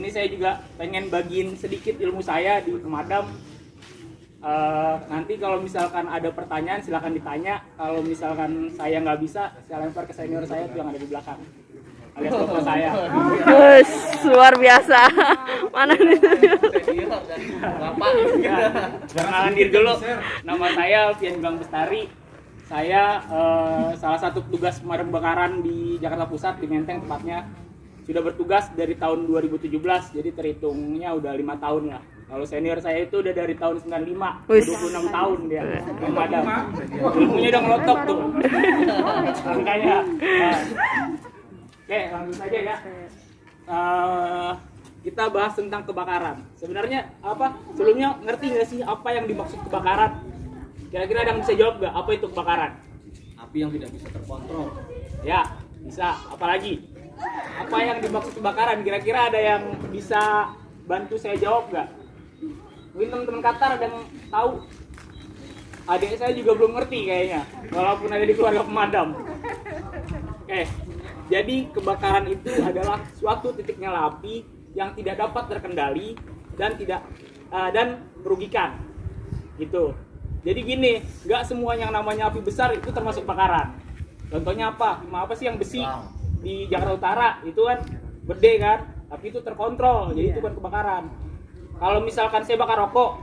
Ini saya juga pengen bagiin sedikit ilmu saya di pemadam. Nanti kalau misalkan ada pertanyaan silakan ditanya. Kalau misalkan saya nggak bisa, saya lempar ke senior saya tuh yang ada di belakang. Alias bapak saya. Bus, luar biasa. Mana nih? Bapak. Perkenalan diri dulu. Nama saya Alfian Bang Bestari. Saya salah satu petugas pemadam kebakaran di Jakarta Pusat, di Menteng tepatnya. Sudah bertugas dari tahun 2017, jadi terhitungnya udah 5 tahun lah. Kalau senior saya itu udah dari tahun 95, 26 tahun dia pemadam. Ilmunya udah ngelotok tuh. Makanya. Oke, langsung saja ya. Kita bahas tentang kebakaran. Sebenarnya apa? Sebelumnya ngerti nggak sih apa yang dimaksud kebakaran? Kira-kira ada yang bisa jawab nggak? Apa itu kebakaran? Api yang tidak bisa terkontrol. Ya, bisa. Apalagi? Apa yang dimaksud kebakaran? Kira-kira ada yang bisa bantu saya jawab nggak? Mungkin teman-teman Qatar ada yang tahu? Adik saya juga belum ngerti kayaknya, walaupun ada di keluarga pemadam. Oke, jadi kebakaran itu adalah suatu titik nyala api yang tidak dapat terkendali dan merugikan. Gitu. Jadi gini, nggak semua yang namanya api besar itu termasuk kebakaran. Contohnya apa? Apa sih yang besi di Jakarta Utara itu kan gede kan, tapi itu terkontrol, jadi itu bukan kebakaran. Kalau misalkan saya bakar rokok,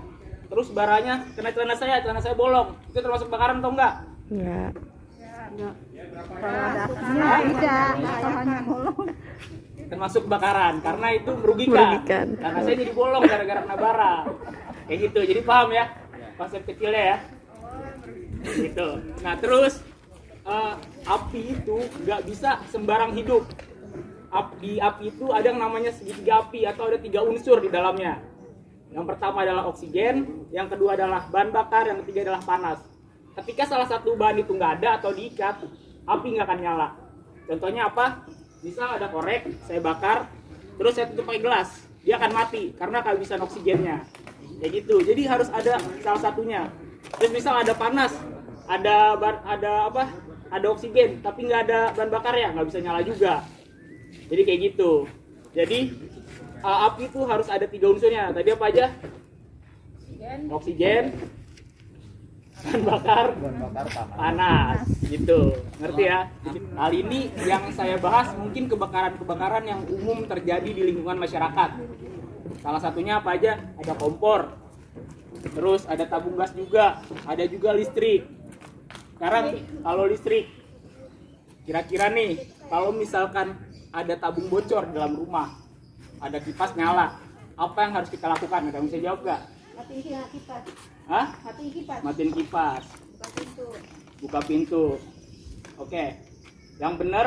terus baranya kena celana saya bolong, itu termasuk kebakaran atau enggak? Ya. Kalau ada apinya tidak, kalau hanya bolong. Termasuk kebakaran, karena itu merugikan. Karena saya jadi bolong gara-gara kena bara. Kayak gitu, jadi paham ya konsep kecilnya ya. Gitu. Nah terus api itu nggak bisa sembarang hidup. Di api itu ada yang namanya segitiga api atau ada 3 unsur di dalamnya. Yang pertama adalah oksigen, yang kedua adalah bahan bakar, yang ketiga adalah panas. Ketika salah satu bahan itu nggak ada atau diikat, api nggak akan nyala. Contohnya apa? Misal ada korek, saya bakar, terus saya tutup pakai gelas, dia akan mati karena kehabisan oksigennya. Kayak gitu. Jadi harus ada salah satunya. Terus misal ada panas, ada oksigen, tapi nggak ada bahan bakar ya, nggak bisa nyala juga. Jadi kayak gitu. Jadi api itu harus ada 3 unsurnya. Tadi apa aja? Oksigen, bahan bakar, panas. Gitu. Ngerti ya? Hal ini yang saya bahas mungkin kebakaran-kebakaran yang umum terjadi di lingkungan masyarakat. Salah satunya apa aja? Ada kompor. Terus ada tabung gas juga, ada juga listrik. Sekarang kalau listrik, kira-kira nih, kalau misalkan ada tabung bocor dalam rumah, ada kipas nyala, apa yang harus kita lakukan? Ada yang bisa jawab nggak? Matiin kipas. Hah? Matiin kipas. Matiin kipas. Buka pintu. Buka pintu. Oke. Yang benar,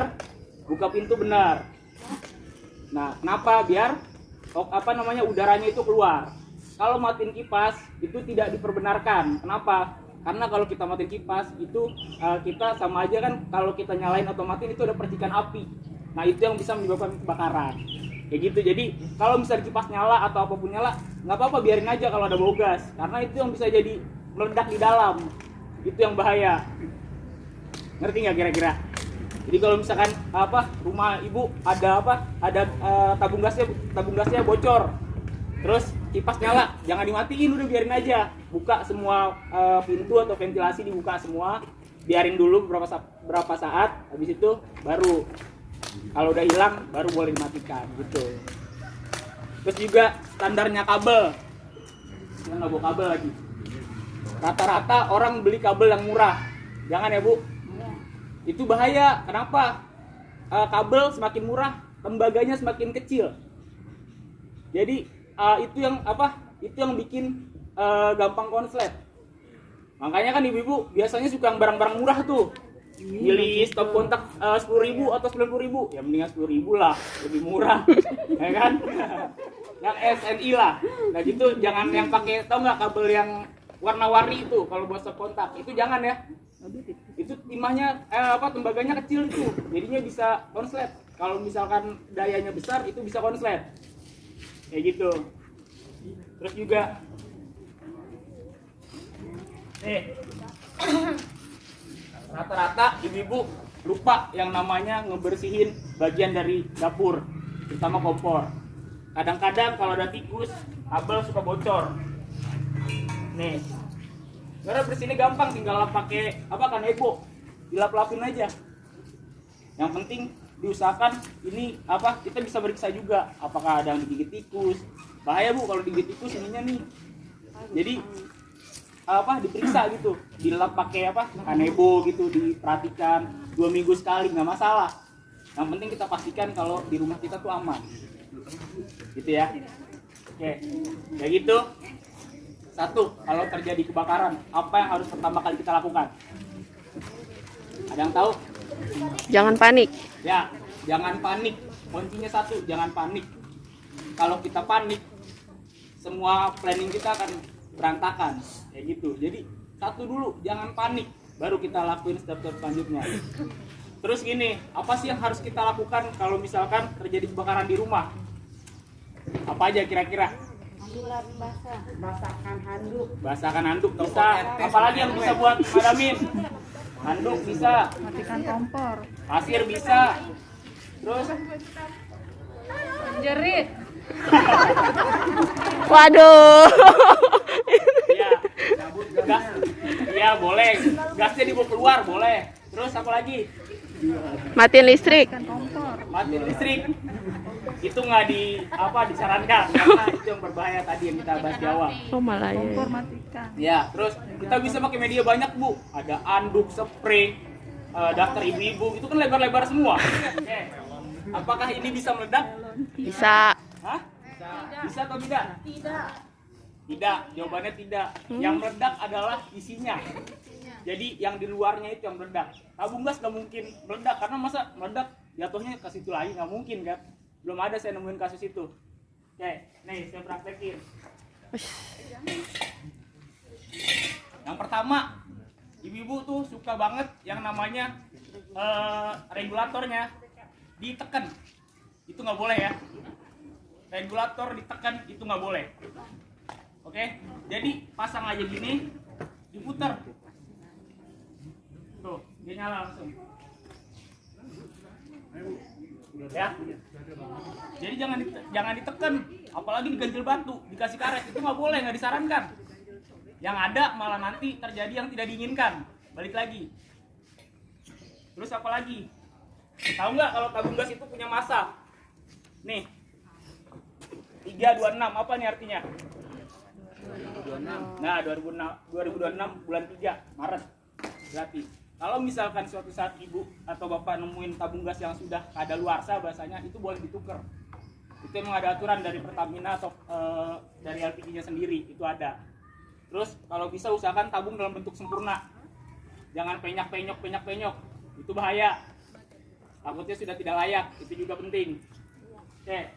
buka pintu benar. Nah, kenapa? Biar udaranya itu keluar. Kalau matiin kipas itu tidak diperbenarkan. Kenapa? Karena kalau kita matiin kipas itu kita sama aja kan, kalau kita nyalain atau matiin itu ada percikan api. Nah itu yang bisa menyebabkan kebakaran. Kayak gitu. Jadi kalau misalnya kipas nyala atau apapun nyala, nggak apa-apa, biarin aja kalau ada bau gas. Karena itu yang bisa jadi meledak di dalam. Itu yang bahaya. Ngerti nggak kira-kira? Jadi kalau misalkan rumah ibu ada tabung gasnya bocor, terus kipas nyala, jangan dimatiin, udah biarin aja. Buka semua pintu atau ventilasi, dibuka semua, biarin dulu berapa saat, habis itu baru kalau udah hilang baru boleh dimatikan gitu. Terus juga standarnya kabel, kita nggak bawa kabel lagi. Rata-rata orang beli kabel yang murah, jangan ya bu. Itu bahaya. Kenapa? Kabel semakin murah, tembaganya semakin kecil. Jadi itu yang bikin gampang konslet. Makanya kan ibu-ibu biasanya suka yang barang-barang murah tuh. Pilih stop kontak 10.000 atau 90.000, ya mendingan 10.000 lah, lebih murah, ya kan? Yang SNI lah. Nah gitu, jangan yang pakai, tau nggak kabel yang warna-warni itu kalau buat stop kontak, itu jangan ya. Itu timahnya tembaganya kecil itu, jadinya bisa konslet. Kalau misalkan dayanya besar itu bisa konslet. Kayak gitu. Terus juga rata-rata ibu-ibu lupa yang namanya ngebersihin bagian dari dapur, terutama kompor. kadang-kadang kalau ada tikus, kabel suka bocor. Nih, cara bersihnya gampang, tinggal pakai apa kanebo, dilap-lapin aja. Yang penting diusahakan ini apa, kita bisa meriksa juga apakah ada yang digigit tikus. Bahaya Bu kalau digigit tikus ininya nih. Jadi apa, diperiksa gitu, dilap pakai apa kanebo gitu, diperhatikan 2 minggu sekali nggak masalah. Yang penting kita pastikan kalau di rumah kita tuh aman, gitu ya. Oke, kayak gitu. Satu, kalau terjadi kebakaran, apa yang harus pertama kali kita lakukan? Ada yang tahu? Jangan panik. Ya, jangan panik. Kuncinya satu, jangan panik. Kalau kita panik, semua planning kita akan berantakan, kayak gitu. Jadi satu dulu, jangan panik, baru kita lakuin step-step selanjutnya. Terus gini, apa sih yang harus kita lakukan kalau misalkan terjadi kebakaran di rumah? Apa aja kira-kira? Basahkan handuk bisa. Apalagi yang bisa buat madamin? Handuk bisa. Matikan kompor. Pasir bisa. Terus Jerit. Waduh. iya, gas. Iya, boleh. Gasnya dibawa keluar, boleh. Terus apa lagi? Matiin listrik. Matikan kompor. Matiin listrik. Itu nggak disarankan karena itu yang berbahaya tadi yang kita bahas di awal. Oh malah ya. Kompor matikan. Ya, terus kita bisa pakai media banyak Bu. Ada anduk, spray, daftar ibu-ibu, itu kan lebar-lebar semua. Oke. Apakah ini bisa meledak? Bisa. Hah? Bisa atau tidak? Tidak, jawabannya tidak. Yang meledak adalah isinya. Jadi yang di luarnya itu yang meledak. Tabung gas nggak mungkin meledak karena masa meledak jatuhnya ke situ lagi, nggak mungkin kan? Belum ada saya nemuin kasus itu. Oke, nih saya praktekin. Yang pertama, ibu-ibu tuh suka banget yang namanya regulatornya ditekan. Itu nggak boleh ya. Regulator ditekan itu nggak boleh. Oke, jadi pasang aja gini, diputar. Tuh, dia nyala langsung. Ya. Jadi jangan ditekan, apalagi diganjel batu, dikasih karet, itu nggak boleh, nggak disarankan. Yang ada malah nanti terjadi yang tidak diinginkan. Balik lagi. Terus apa lagi? Tahu nggak kalau tabung gas itu punya massa? Nih, 326, apa nih artinya? 2026. Nah, 2026 bulan 3 Maret. Berarti kalau misalkan suatu saat ibu atau bapak nemuin tabung gas yang sudah kadaluarsa bahasanya, itu boleh ditukar. Itu memang ada aturan dari Pertamina atau dari LPG-nya sendiri, itu ada. Terus kalau bisa usahakan tabung dalam bentuk sempurna. Jangan penyok, itu bahaya. Takutnya sudah tidak layak, itu juga penting. Oke.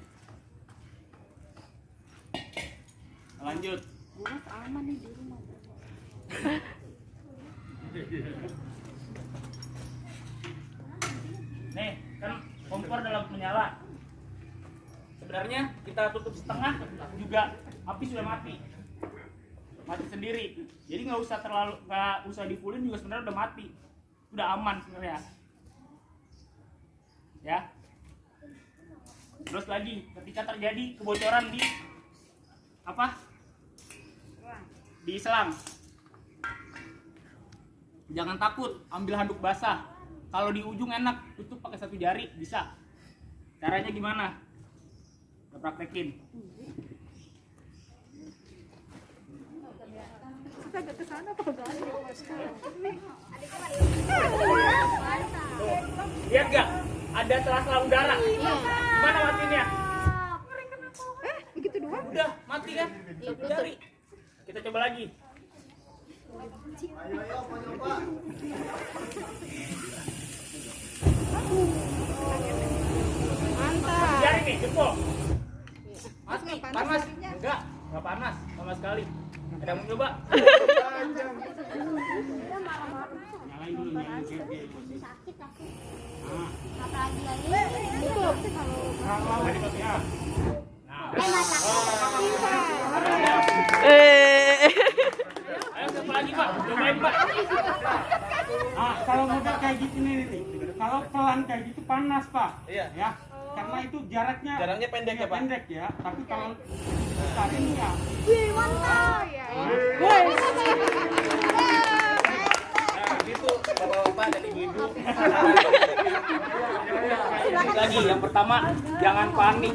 Lanjut. Aman nih di rumah. Nih, kan kompor dalam menyala. Sebenarnya kita tutup setengah juga api sudah mati sendiri. Jadi nggak usah difulin juga sebenarnya udah mati, udah aman sebenarnya. Ya. Terus lagi, ketika terjadi kebocoran di apa? Di selang. Jangan takut, ambil handuk basah. Kalau di ujung enak, tutup pakai 1 jari bisa. Caranya gimana? Kita praktekin. Agak ke sana apa ke Lihat gak? Ada sela-sela udara. Gimana matinya? begitu doang? Udah, mati kan? 1 jari. Kita coba lagi. Mantap. Jari nih, jempol. Mati, Nggak panas panas? jarinya? Nggak panas sama sekali. Ada yang mau coba? Nyalain dulu, nyalain dia posisi. Nah, ayo coba lagi Pak, cobain Pak. Nah, kalau mudah kayak gitu nih, kalau pelan kayak gitu panas Pak. Iya. Ya, karena karena itu jaraknya pendek ya, Pak? pendek ya, tapi kalau saat ini ya Gitu, bapak-bapak dan ibu-ibu. lagi yang pertama jangan panik,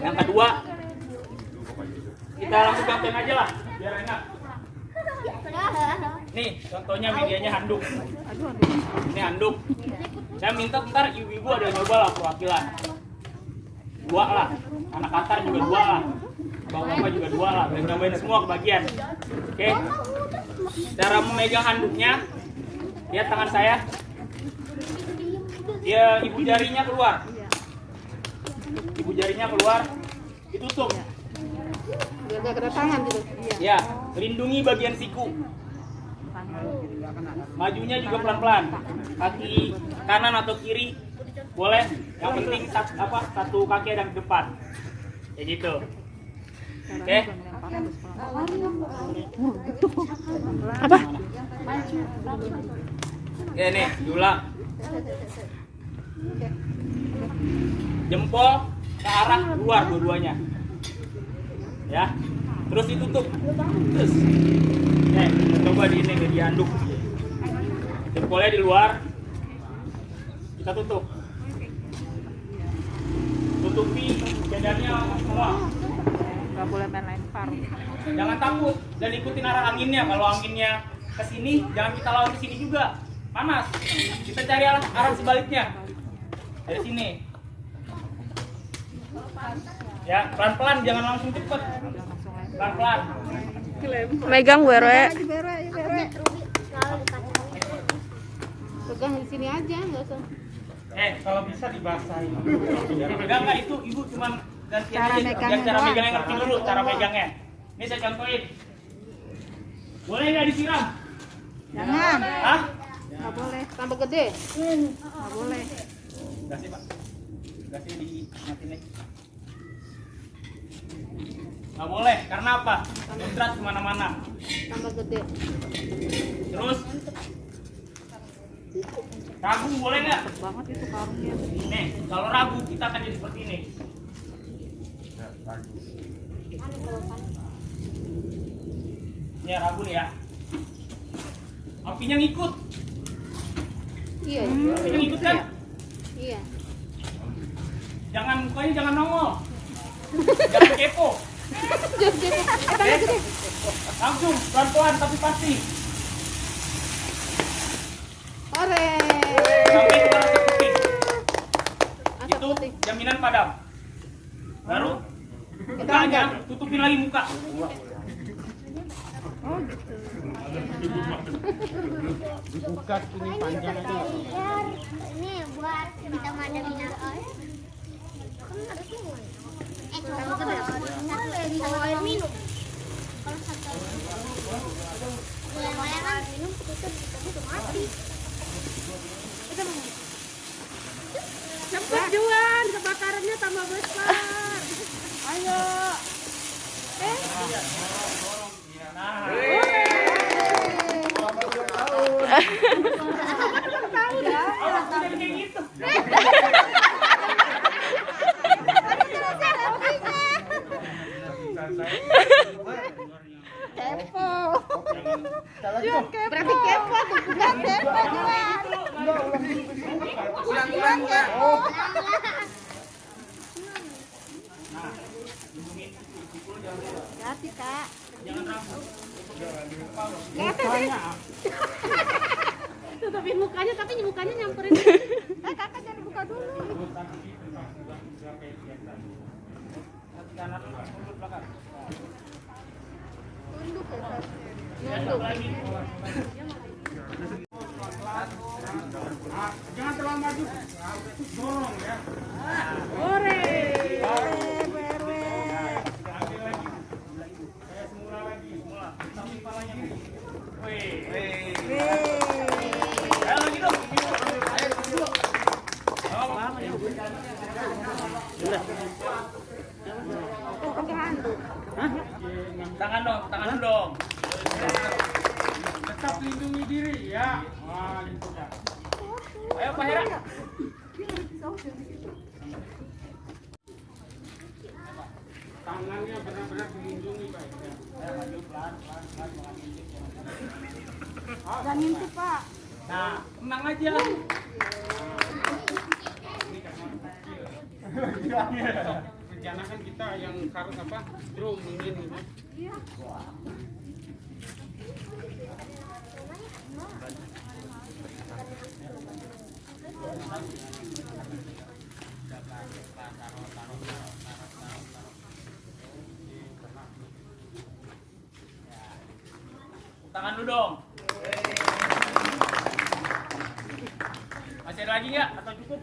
yang kedua kita langsung campaign aja lah biar enak. Nih contohnya medianya handuk, ini handuk. Saya minta ntar ibu-ibu ada yang nyoba lah perwakilan, 2 lah, anak antar juga 2 lah, bapak-bapak juga 2 lah, dan nyobain semua kebagian. Oke, cara memegang handuknya, lihat tangan saya, dia ibu jarinya keluar, ditutup. Biar gak kena tangan gitu. Ya, lindungi bagian siku. Majunya juga pelan-pelan. Kaki kanan atau kiri boleh. Yang penting satu kaki ada di depan. Kayak gitu. Oke. Apa? Oke nih, diulang. Jempol ke arah luar dua-duanya. Ya. Terus ditutup. Terus. Coba di ini di handuk. Jempolnya di luar. Kita tutup. Tutupi badannya semua. Gak boleh main lempar. Jangan takut dan ikutin arah anginnya. Kalau anginnya ke sini, jangan kita lawan ke sini juga. Panas. Kita cari arah sebaliknya. Dari sini. Ya, pelan-pelan, jangan langsung cepet. Pelan-pelan. Megang Werwe. Pegang di sini aja, nggak usah. Kalau bisa dibasahin. Enggak itu ibu cuman ganti Cara aja. megangnya Cara doang. megangnya ngerti dulu cara megangnya. Ini saya contohin. Boleh nggak disiram? Jangan. Hah? Nggak boleh. Tambah gede. Nggak boleh. Gasih pak. Gasih di mati nih. Nggak boleh, karena apa? Muncrat kemana-mana. Tambah gede. Terus ragu boleh nggak? Banget itu karungnya. Nih, kalau ragu kita akan jadi seperti ini. Ini ragu nih ya. Apinya ngikut. Iya. Apinya ngikut kan? Iya. Jangan mukanya jangan nongol. Jangan kepo. Oke? Langsung pelan-pelan tapi pasti. Ore. Sampai keluar asap putih. Asap Itu putih. jaminan padam. Baru mukanya tutupin lagi muka. Dibuka ini panjang aja. Ini buat kita madamin air. Kalau air minum. Kalau satu yang kan minum itu mati. Cepet Juan, kebakarannya tambah besar. Ayo. Berarti kepo tuh, bukan kepo Juan. Hati kak. Tutupin mukanya, tapi mukanya nyamperin. Kakak jangan buka dulu. Jangan terlalu maju. Dorong ya. Ore. Ambil lagi. Kayak semula lagi, semula. Tapi kepalanya nih. Wih. Ayo lagi dong. Pakai handuk. Tangan dong, tangan dulu dong. Tetap lindungi diri ya. Wah, lindungi. Ayo Pak Hera. Tangannya benar-benar dilindungi Pak. Dan ngintip Pak. Nah, tenang aja. Rencana kan kita yang harus apa? Drum ini. Tangan dulu dong. Masih ada lagi nggak? Atau cukup?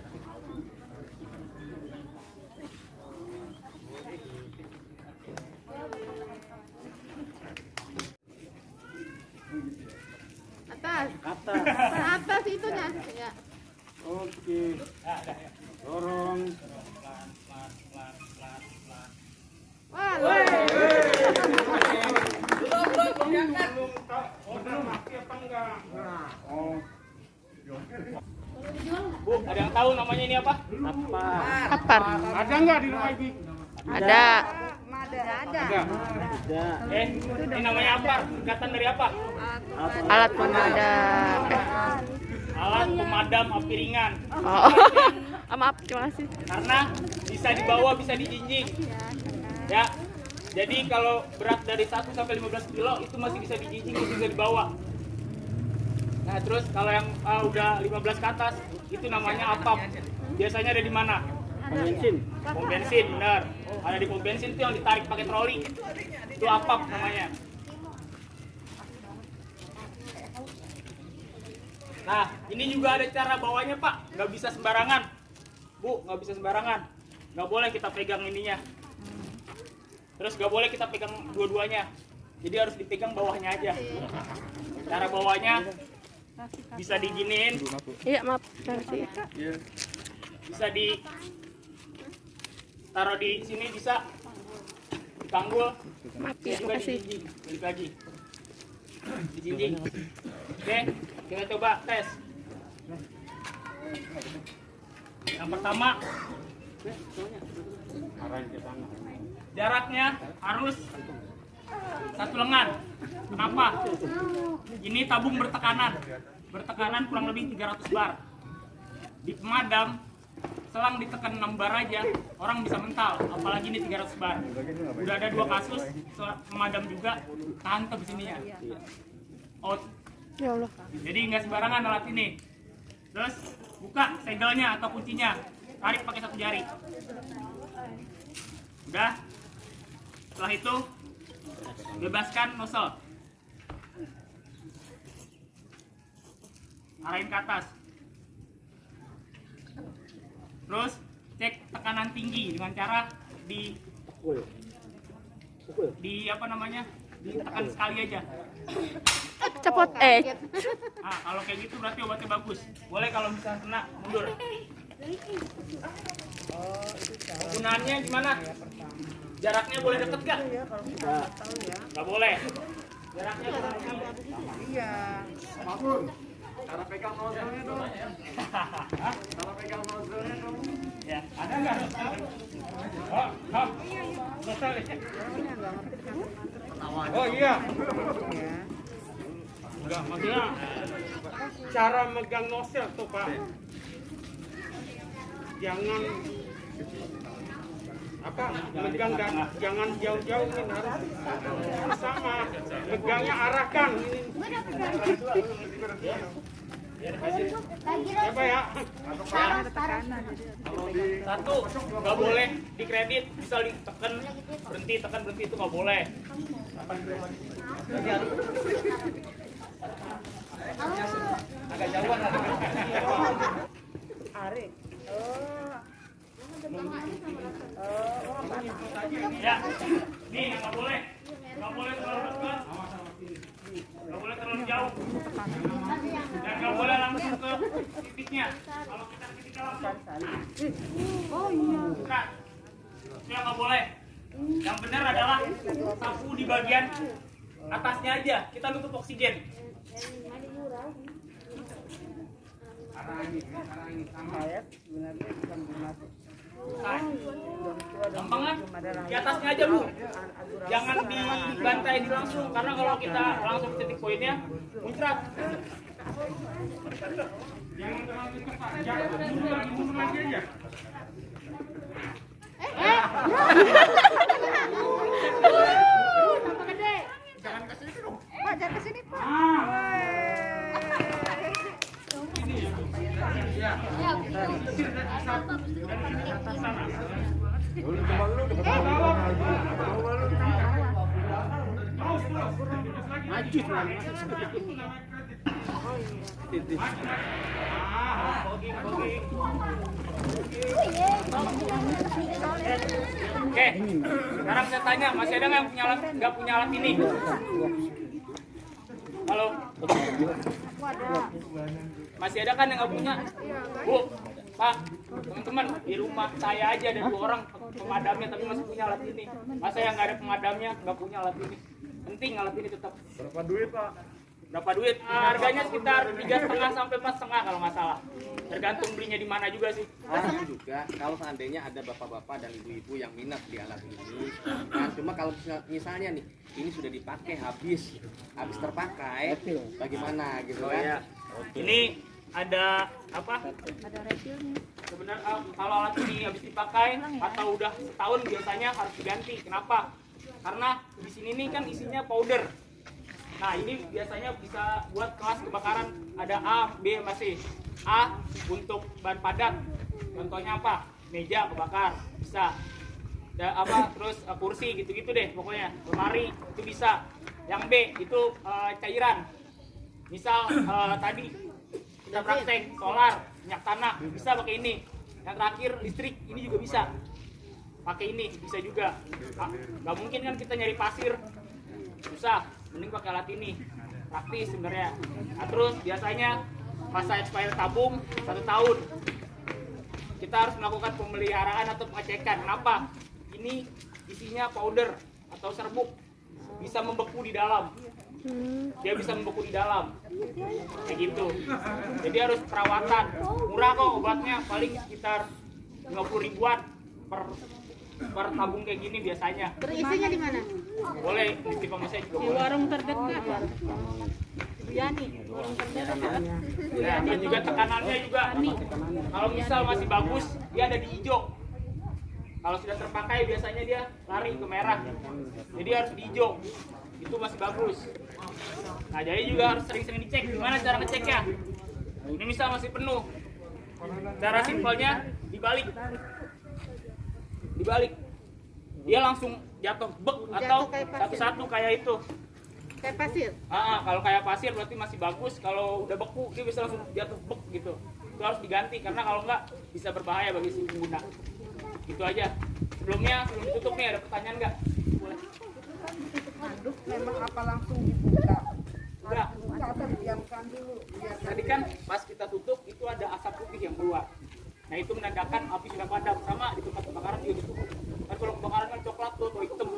Atas. Atas. Atas itunya. Ya. Oke. Dorong. Wah, Belum mati apa enggak? Oh. Bu, ada yang tahu namanya ini apa? Apar. Ada enggak di rumah Ibu? Ada. ada. Ada. Ini namanya apa? Singkatan dari apa? Alat pemadam. Alat pemadam api ringan. Oh. Maaf, terima kasih. Karena bisa dibawa, bisa dijinjing. Ya. Jadi kalau berat dari 1 sampai 15 kilo itu masih bisa dijinjing, masih bisa dibawa. Nah, terus kalau yang udah 15 ke atas itu namanya apap. Biasanya ada di mana? Pom bensin. Pom bensin, benar. Ada di pom bensin itu yang ditarik pakai troli. Itu apap namanya. Nah, ini juga ada cara bawanya, Pak. Nggak bisa sembarangan. Bu, nggak bisa sembarangan. Nggak boleh kita pegang ininya. Terus nggak boleh kita pegang dua-duanya. Jadi harus dipegang bawahnya aja. Cara bawahnya bisa diginiin, Iya, maaf. Terima kasih. bisa di taruh di sini, bisa dipanggul, Maaf bisa ya, juga makasih. dijinjing. Balik lagi. Dijinjing. Oke, kita coba tes. Yang pertama, Arahin ke sana. jaraknya harus 1 lengan. Kenapa? Ini tabung bertekanan. Bertekanan kurang lebih 300 bar. Di pemadam, selang ditekan 6 bar aja, orang bisa mental. Apalagi ini 300 bar. Udah ada 2 kasus, pemadam juga tahan sininya. Out. Ya Allah. Jadi nggak sembarangan alat ini. Terus buka segelnya atau kuncinya, tarik pakai 1 jari. Udah. Setelah itu bebaskan nozzle. Arahin ke atas. Terus cek tekanan tinggi dengan cara di apa namanya? Ditekan sekali aja. Cepot. Ah, kalau kayak gitu berarti obatnya bagus. Boleh kalau misalnya kena mundur. Penggunaannya gimana? Jaraknya boleh deket gak? Gak boleh. Jaraknya kurang lebih. Cara pegang nozzle-nya dong. Cara pegang nozzle-nya dong. Ya, ada nggak? Oh, oh. Oh iya. Enggak, maksudnya cara megang nozzle tuh Pak. Jangan apa megang dan jangan jauh-jauhin, harus sama megangnya arahkan ini. Coba ya. Satu, nggak boleh dikredit, bisa ditekan berhenti, tekan berhenti, itu nggak boleh. Agak jauhan. Ya, nih nggak boleh terlalu dekat, nggak boleh terlalu jauh, dan nggak boleh langsung ke titiknya. Kalau kita ke titiknya langsung, bukan, itu yang nggak boleh. Yang benar adalah sapu di bagian atasnya aja, kita nutup oksigen. Arah ini sama. Sebenarnya bukan Nah, gampang kan? Di atasnya aja Bu. Jangan dibantai di langsung, karena kalau kita langsung titik poinnya muncrat. Jangan terlalu cepat. Jangan mundur lagi aja. Pak, jangan kesini Pak. Oke, sekarang saya tanya, masih ada nggak yang punya alat, nggak punya alat ini? Halo? Masih ada kan yang nggak punya? Bu, Pak, teman-teman, di rumah saya aja ada 2 orang pemadamnya tapi masih punya alat ini. Masa yang nggak ada pemadamnya nggak punya alat ini? Penting alat ini tetap. Berapa duit, Pak? Berapa duit? Harganya sekitar 3,5 sampai 4,5 kalau nggak salah. Tergantung belinya di mana juga sih. Juga kalau seandainya ada bapak-bapak dan ibu-ibu yang minat di alat ini, nah cuma kalau misalnya nih ini sudah dipakai habis terpakai, bagaimana gitu Oh kan? ya. Ini ada apa? Ada refillnya. Sebenarnya kalau alat ini habis dipakai atau udah setahun biasanya harus diganti. Kenapa? Karena di sini nih kan isinya powder. Nah ini biasanya bisa buat kelas kebakaran. Ada A, B masih. A untuk bahan padat. Contohnya apa? Meja kebakar bisa. Ada apa? Terus kursi gitu-gitu deh pokoknya. Lemari itu bisa. Yang B itu cairan. Misal tadi kita praktek solar, minyak tanah bisa pakai ini. Yang terakhir listrik ini juga bisa. Pakai ini bisa juga. Gak mungkin kan kita nyari pasir susah, mending pakai alat ini, praktis sebenarnya. Nah, terus biasanya masa expired tabung 1 tahun. Kita harus melakukan pemeliharaan atau pengecekan. Kenapa? Ini isinya powder atau serbuk, bisa membeku di dalam. Dia bisa membeku di dalam, kayak gitu. Jadi harus perawatan. Murah kok obatnya, paling sekitar 50 ribuan per tabung kayak gini biasanya. Terus isinya di mana? Boleh di sama saya juga boleh. Warung terdekat. Yani, warung terdekat. Ya, dan juga tekanannya juga. Kalau misal masih bagus, dia ada di hijau. Kalau sudah terpakai biasanya dia lari ke merah. Jadi harus di hijau. Itu masih bagus. Nah, jadi juga harus sering-sering dicek. Gimana cara ngeceknya? Ini misal masih penuh. Cara simpelnya dibalik. Dia langsung jatuh bek atau kayak pasir. satu-satu kayak itu. Kayak pasir. Kalau kayak pasir berarti masih bagus. Kalau udah beku dia bisa langsung jatuh bek gitu. Itu harus diganti karena kalau enggak bisa berbahaya bagi si pengguna. Itu aja. Sebelum ditutup nih ada pertanyaan nggak? Boleh. Memang apa langsung dibuka? Udah. Buka atau didiamkan dulu? Tadi kan pas kita tutup itu ada asap putih yang keluar. Nah itu menandakan api sudah padam. Sama di tempat kebakaran juga gitu. Kan kalau kebakaran kan coklat tuh atau hitam.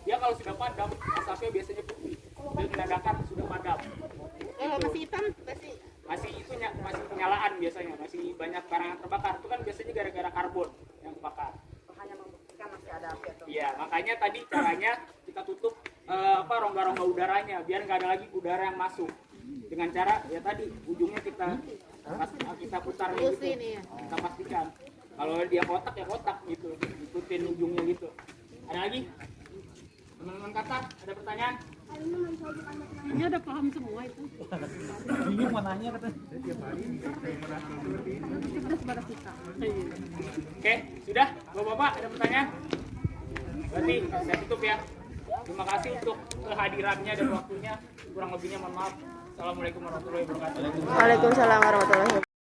Dia kalau sudah padam asapnya biasanya putih. Itu menandakan sudah padam. Kalau masih hitam Masih penyalaan biasanya. Masih banyak barang yang terbakar. Itu kan biasanya gara-gara karbon yang kebakar. Hanya membuktikan masih ada api atau Iya, makanya tadi caranya kita tutup rongga-rongga udaranya biar nggak ada lagi udara yang masuk. Dengan cara ya tadi ujungnya kita putar gitu. Kita pastikan. Kalau dia kotak ya kotak gitu. Ikutin ujungnya gitu. Ada lagi? Teman-teman Qatar, ada pertanyaan? Ini udah paham semua itu. Bingung mau nanya katanya. Oke, sudah? Bapak-bapak ada pertanyaan? Berarti saya tutup ya. Terima kasih untuk kehadirannya dan waktunya. Kurang lebihnya mohon maaf. Assalamualaikum warahmatullahi wabarakatuh. Waalaikumsalam warahmatullahi wabarakatuh.